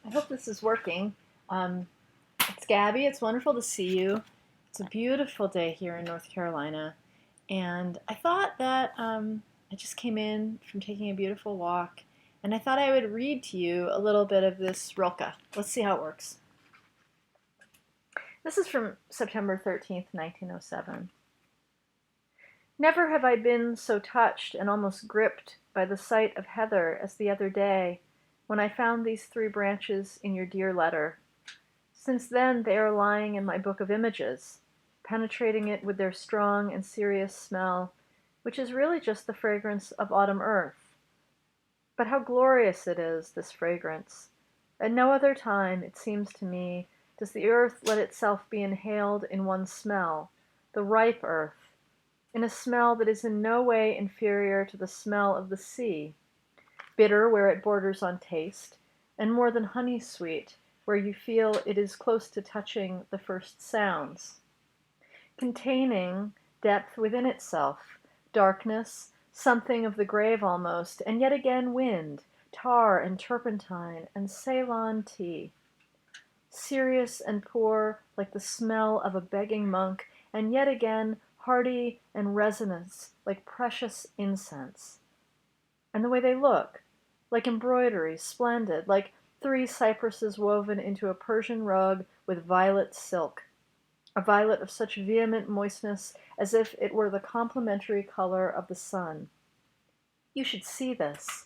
I hope this is working. Um, it's Gabby. It's wonderful to see you. It's a beautiful day here in North Carolina. And I thought that I just came in from taking a beautiful walk, and I thought I would read to you a little bit of this Rilke. Let's see how it works. This is from September 13th, 1907. Never have I been so touched and almost gripped by the sight of heather as the other day, when I found these three branches in your dear letter. Since then they are lying in my book of images, penetrating it with their strong and serious smell, which is really just the fragrance of autumn earth. But how glorious it is, this fragrance! At no other time, it seems to me, does the earth let itself be inhaled in one smell, the ripe earth, in a smell that is in no way inferior to the smell of the sea, bitter where it borders on taste, and more than honey sweet where you feel it is close to touching the first sounds, containing depth within itself, darkness, something of the grave almost, and yet again wind, tar and turpentine, and Ceylon tea, serious and poor like the smell of a begging monk, and yet again hearty and resonance like precious incense. And the way they look, like embroidery, splendid, like three cypresses woven into a Persian rug with violet silk, a violet of such vehement moistness as if it were the complementary color of the sun. You should see this.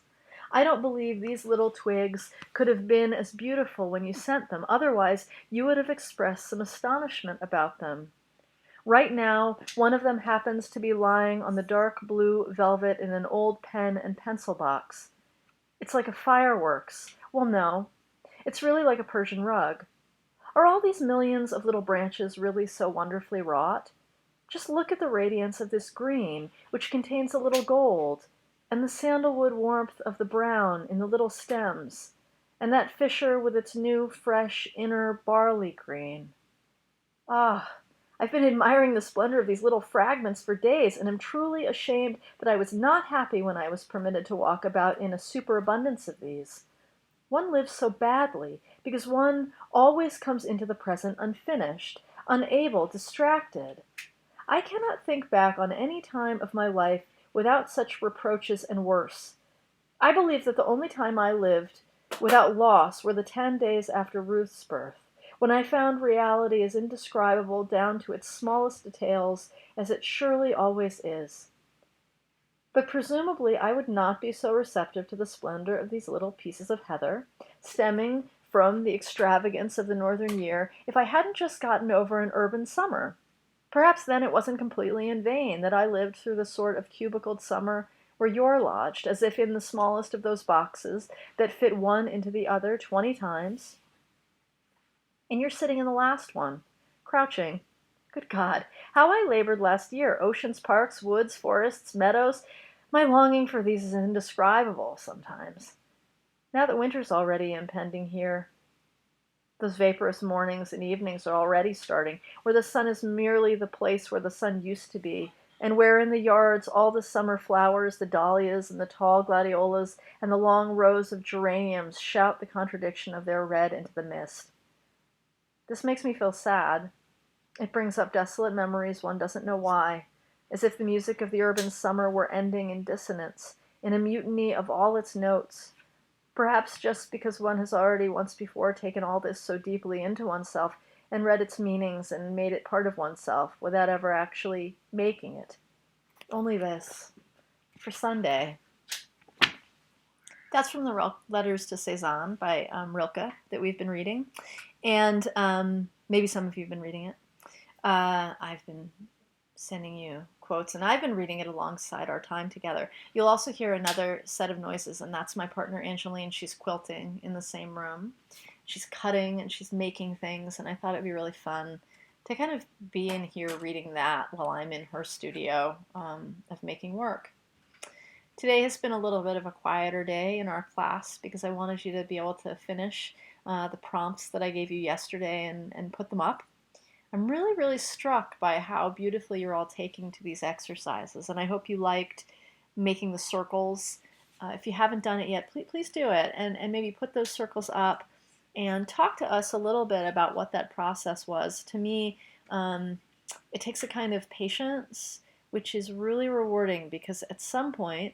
I don't believe these little twigs could have been as beautiful when you sent them, otherwise you would have expressed some astonishment about them. Right now, one of them happens to be lying on the dark blue velvet in an old pen and pencil box. It's like a fireworks. Well, no, it's really like a Persian rug. Are all these millions of little branches really so wonderfully wrought? Just look at the radiance of this green, which contains a little gold, and the sandalwood warmth of the brown in the little stems, and that fissure with its new, fresh, inner barley green. Ah, I've been admiring the splendor of these little fragments for days, and am truly ashamed that I was not happy when I was permitted to walk about in a superabundance of these. One lives so badly, because one always comes into the present unfinished, unable, distracted. I cannot think back on any time of my life without such reproaches and worse. I believe that the only time I lived without loss were the 10 days after Ruth's birth, when I found reality as indescribable down to its smallest details as it surely always is. But presumably I would not be so receptive to the splendor of these little pieces of heather, stemming from the extravagance of the northern year, if I hadn't just gotten over an urban summer. Perhaps then it wasn't completely in vain that I lived through the sort of cubicled summer where you're lodged, as if in the smallest of those boxes that fit one into the other 20 times, and you're sitting in the last one, crouching. Good God, how I labored last year! Oceans, parks, woods, forests, meadows. My longing for these is indescribable sometimes. Now that winter's already impending here, those vaporous mornings and evenings are already starting, where the sun is merely the place where the sun used to be, and where in the yards all the summer flowers, the dahlias and the tall gladiolas and the long rows of geraniums shout the contradiction of their red into the mist. This makes me feel sad. It brings up desolate memories one doesn't know why, as if the music of the urban summer were ending in dissonance, in a mutiny of all its notes. Perhaps just because one has already once before taken all this so deeply into oneself and read its meanings and made it part of oneself without ever actually making it. Only this. For Sunday. That's from the Letters to Cezanne by Rilke that we've been reading. And maybe some of you have been reading it. I've been sending you quotes, and I've been reading it alongside our time together. You'll also hear another set of noises, and that's my partner Angeline. She's quilting in the same room. She's cutting and she's making things, and I thought it'd be really fun to kind of be in here reading that while I'm in her studio of making work. Today has been a little bit of a quieter day in our class because I wanted you to be able to finish the prompts that I gave you yesterday and put them up. I'm really, really struck by how beautifully you're all taking to these exercises, and I hope you liked making the circles. If you haven't done it yet, please do it, and maybe put those circles up and talk to us a little bit about what that process was. To me, it takes a kind of patience, which is really rewarding because at some point,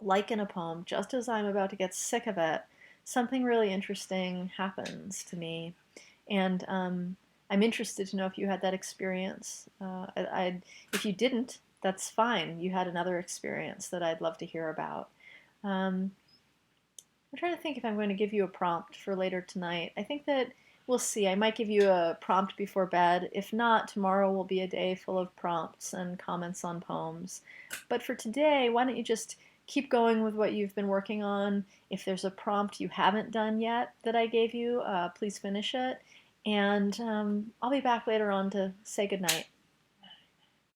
like in a poem, just as I'm about to get sick of it, something really interesting happens to me. And I'm interested to know if you had that experience. If you didn't, that's fine. You had another experience that I'd love to hear about. Um, I'm trying to think if I'm going to give you a prompt for later tonight. I think that we'll see. I might give you a prompt before bed. If not, tomorrow will be a day full of prompts and comments on poems. But for today, why don't you just keep going with what you've been working on? If there's a prompt you haven't done yet that I gave you, please finish it. And I'll be back later on to say goodnight.